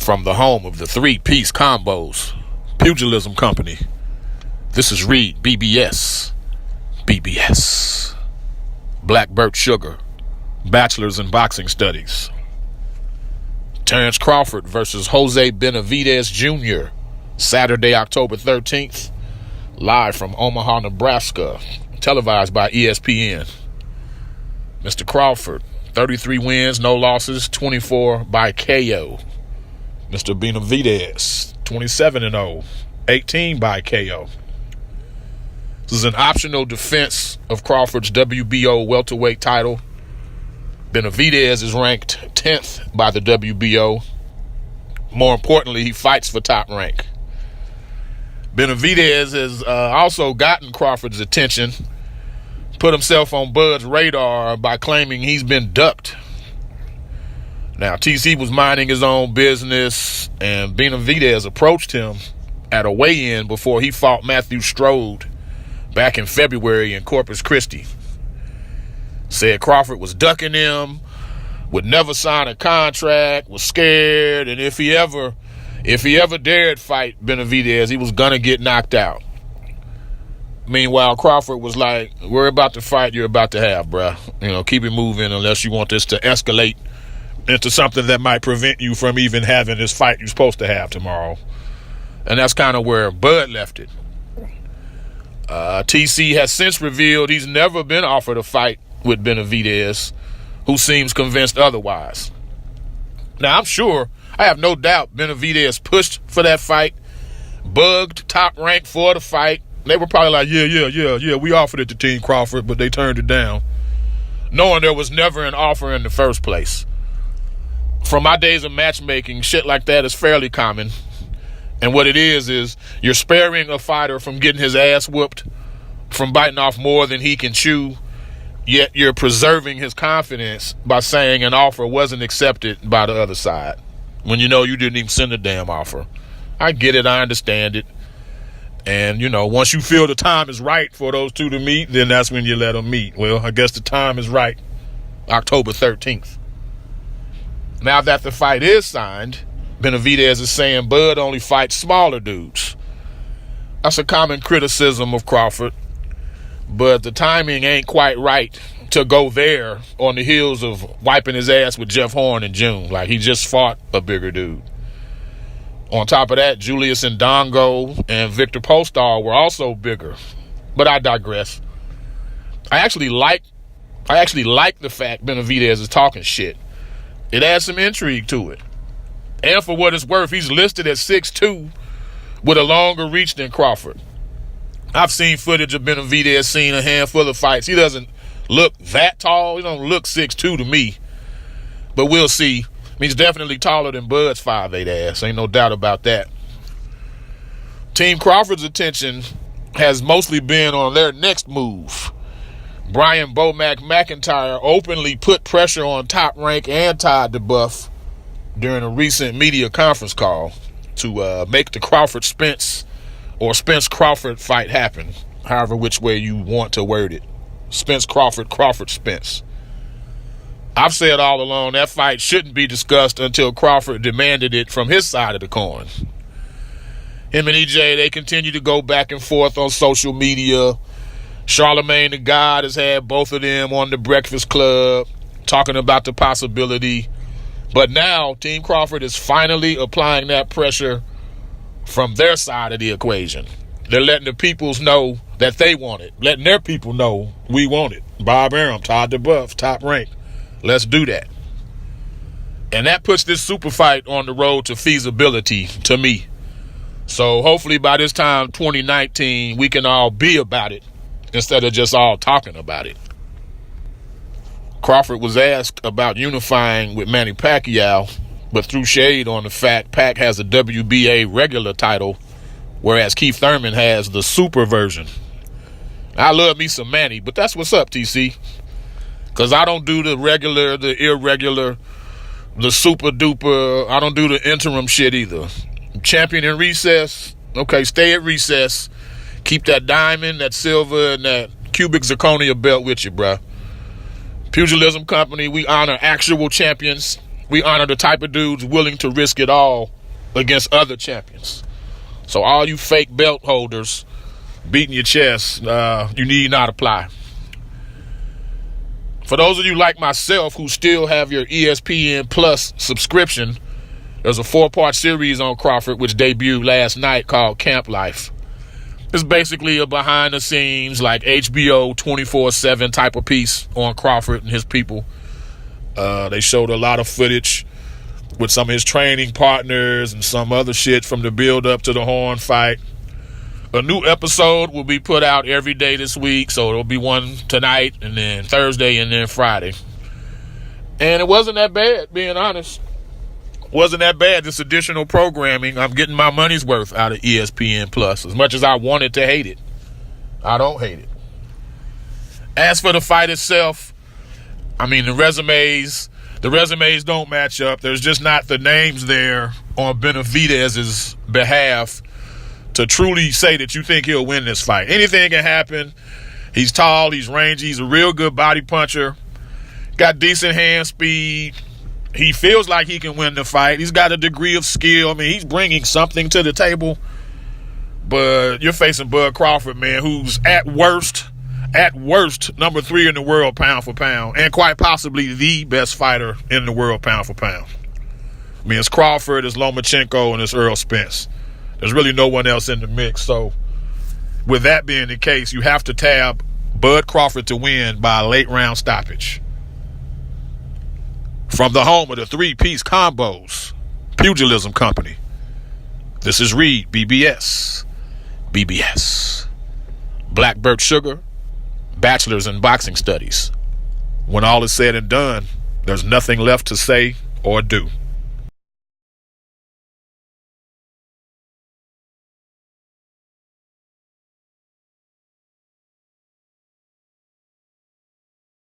From the home of the three-piece combos, Pugilism Company, this is Reed, BBS. Black Birch Sugar, Bachelor's in Boxing Studies. Terrence Crawford versus Jose Benavidez Jr., Saturday, October 13th, live from Omaha, Nebraska, televised by ESPN. Mr. Crawford, 33 wins, no losses, 24 by KO. Mr. Benavidez, 27-0, 18 by KO. This is an optional defense of Crawford's WBO welterweight title. Benavidez is ranked 10th by the WBO. More importantly, he fights for top rank. Benavidez has also gotten Crawford's attention, put himself on Bud's radar by claiming he's been ducked. Now, TC was minding his own business, and Benavidez approached him at a weigh-in before he fought Matthew Strode back in February in Corpus Christi. Said Crawford was ducking him, would never sign a contract, was scared, and if he ever dared fight Benavidez, he was gonna get knocked out. Meanwhile, Crawford was like, "We're about to fight you're about to have, bruh. Keep it moving unless you want this to escalate into something that might prevent you from even having this fight you're supposed to have tomorrow." And that's kind of where Bud left it. TC has since revealed he's never been offered a fight with Benavidez, who seems convinced otherwise. Now, I have no doubt Benavidez pushed for that fight, bugged Top Rank for the fight. They were probably like, yeah, we offered it to Team Crawford, but they turned it down, knowing there was never an offer in the first place. From my days of matchmaking, shit like that is fairly common. And what it is you're sparing a fighter from getting his ass whooped, from biting off more than he can chew, yet you're preserving his confidence by saying an offer wasn't accepted by the other side, when you didn't even send a damn offer. I get it, I understand it. And, once you feel the time is right for those two to meet, then that's when you let them meet. Well, I guess the time is right, October 13th. Now that the fight is signed, Benavidez is saying Bud only fights smaller dudes. That's a common criticism of Crawford, but the timing ain't quite right to go there on the heels of wiping his ass with Jeff Horn in June. Like, he just fought a bigger dude. On top of that, Julius Ndongo and Victor Postol were also bigger. But I digress. I actually like the fact Benavidez is talking shit. It adds some intrigue to it. And for what it's worth, he's listed at 6'2", with a longer reach than Crawford. I've seen footage of Benavidez, seen a handful of fights. He doesn't look that tall. He don't look 6'2" to me. But we'll see. He's definitely taller than Bud's 5'8" ass. Ain't no doubt about that. Team Crawford's attention has mostly been on their next move. Brian Bomac McIntyre openly put pressure on Top Rank and Todd DeBuff during a recent media conference call to make the Crawford-Spence or Spence-Crawford fight happen, however which way you want to word it. Spence-Crawford, Crawford-Spence. I've said all along that fight shouldn't be discussed until Crawford demanded it from his side of the coin. Him and EJ, they continue to go back and forth on social media. Charlemagne the God has had both of them on the Breakfast Club talking about the possibility. But now Team Crawford is finally applying that pressure from their side of the equation. They're letting the peoples know that they want it. Letting their people know we want it. Bob Arum, Todd DeBuff, Top Rank. Let's do that. And that puts this super fight on the road to feasibility to me. So hopefully by this time, 2019, we can all be about it instead of just all talking about it. Crawford was asked about unifying with Manny Pacquiao, but threw shade on the fact Pac has a WBA regular title, whereas Keith Thurman has the super version. I love me some Manny, but that's what's up, TC. Because I don't do the regular, the irregular, the super duper. I don't do the interim shit either. Champion in recess. Okay, stay at recess. Keep that diamond, that silver, and that cubic zirconia belt with you, bruh. Pugilism Company, we honor actual champions. We honor the type of dudes willing to risk it all against other champions. So all you fake belt holders beating your chest, you need not apply. For those of you like myself who still have your ESPN Plus subscription, there's a 4-part series on Crawford which debuted last night called Camp Life. It's basically a behind-the-scenes, like HBO 24/7 type of piece on Crawford and his people. They showed a lot of footage with some of his training partners and some other shit from the build-up to the Horn fight. A new episode will be put out every day this week, so there'll be one tonight and then Thursday and then Friday. And it wasn't that bad, being honest. Wasn't that bad, this additional programming. I'm getting my money's worth out of ESPN Plus. As much as I wanted to hate it, I don't hate it. As for the fight itself, I mean, the resumes don't match up. There's just not the names there on Benavidez's behalf to truly say that you think he'll win this fight. Anything can happen. He's tall, he's rangy, he's a real good body puncher, got decent hand speed. He feels like he can win the fight. He's got a degree of skill. I mean, he's bringing something to the table. But you're facing Bud Crawford, man, who's at worst, number 3 in the world pound for pound, and quite possibly the best fighter in the world pound for pound. I mean, it's Crawford, it's Lomachenko, and it's Earl Spence. There's really no one else in the mix. So with that being the case, you have to tab Bud Crawford to win by a late round stoppage. From the home of the 3-piece combos, Pugilism Company, this is Reed, BBS. Blackbird Sugar, Bachelor's in Boxing Studies. When all is said and done, there's nothing left to say or do.